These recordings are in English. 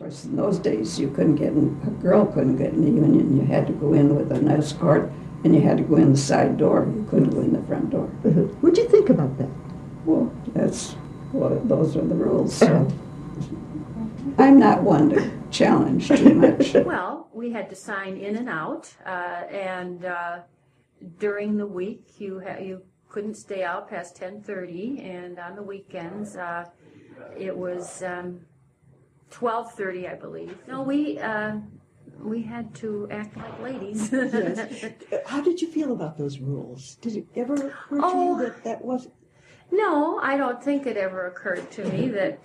course, in those days, you couldn't get in, a girl couldn't get in the union. You had to go in with an escort, and you had to go in the side door. You couldn't go in the front door. What'd you think about that? Well, those are the rules. So I'm not one to challenge too much. Well, we had to sign in and out, and during the week you couldn't stay out past 10:30, and on the weekends it was 12:30, I believe. No, we had to act like ladies. Yes. How did you feel about those rules? Did it ever occur to you that was? No, I don't think it ever occurred to me that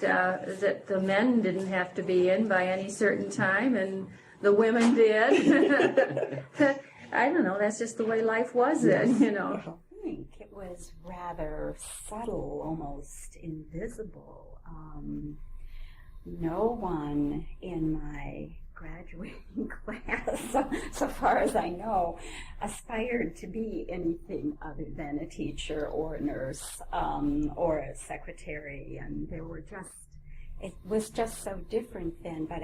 the men didn't have to be in by any certain time, and the women did. I don't know. That's just the way life was then, you know. I think it was rather subtle, almost invisible. No one in my graduating class, so far as I know, aspired to be anything other than a teacher or a nurse or a secretary, and it was just so different then. But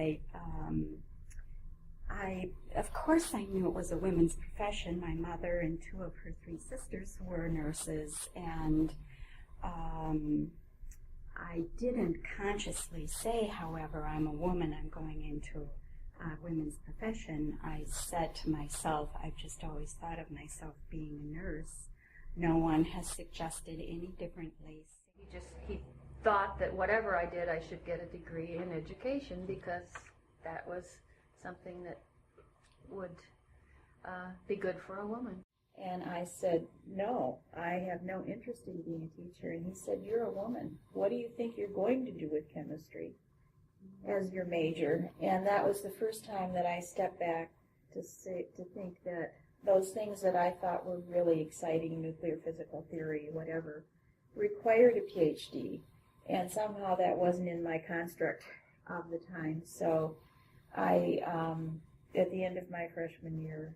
of course I knew it was a women's profession. My mother and two of her three sisters were nurses, and I didn't consciously say, however, I'm a woman, I'm going into women's profession. I said to myself, I've just always thought of myself being a nurse. No one has suggested any differently. He thought that whatever I did, I should get a degree in education, because that was something that would be good for a woman. And I said, no, I have no interest in being a teacher. And he said, you're a woman. What do you think you're going to do with chemistry as your major? And that was the first time that I stepped back to think that those things that I thought were really exciting, nuclear physical theory, whatever, required a PhD. And somehow that wasn't in my construct of the time. So I, at the end of my freshman year,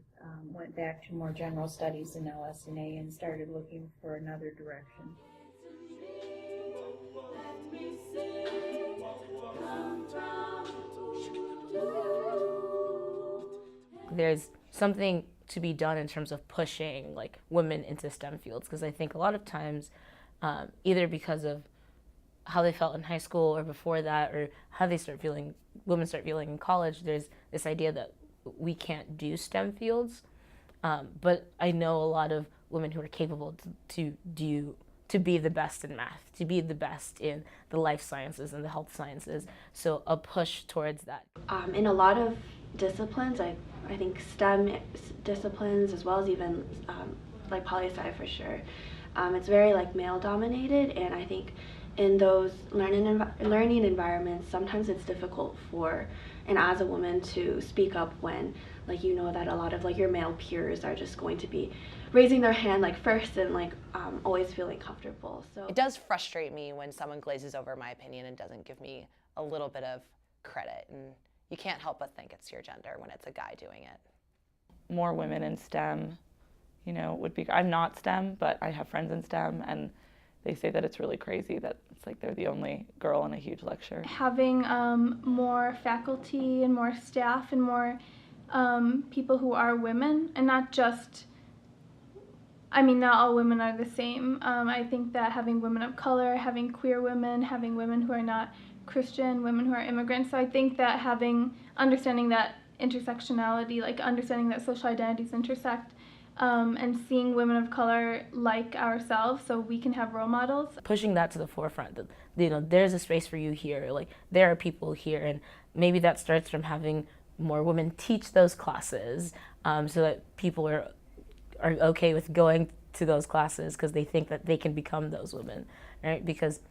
went back to more general studies in LS&A and started looking for another direction. There's something to be done in terms of pushing like women into STEM fields, because I think a lot of times, either because of how they felt in high school or before that, or how women start feeling in college, there's this idea that we can't do STEM fields. But I know a lot of women who are capable to be the best in math, to be the best in the life sciences and the health sciences. So a push towards that. In a lot of disciplines, I think STEM disciplines, as well as even like poli-sci for sure, it's very like male dominated, and I think in those learning environments, sometimes it's difficult for, and as a woman, to speak up when, like, you know that a lot of like your male peers are just going to be raising their hand like first and like always feeling comfortable. So it does frustrate me when someone glazes over my opinion and doesn't give me a little bit of credit, and you can't help but think it's your gender when it's a guy doing it. More women in STEM, would be. I'm not STEM, but I have friends in STEM, and they say that it's really crazy that it's like they're the only girl in a huge lecture. Having more faculty and more staff and more people who are women, and not just, not all women are the same. I think that having women of color, having queer women, having women who are not Christian, women who are immigrants, so I think that understanding that intersectionality, like understanding that social identities intersect, and seeing women of color like ourselves so we can have role models. Pushing that to the forefront, that, there's a space for you here, like there are people here, and maybe that starts from having more women teach those classes, so that people are okay with going to those classes because they think that they can become those women, right? Because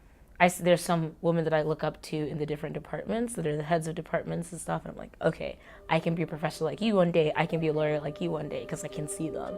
there's some women that I look up to in the different departments that are the heads of departments and stuff, and I'm like, okay, I can be a professor like you one day, I can be a lawyer like you one day, because I can see them.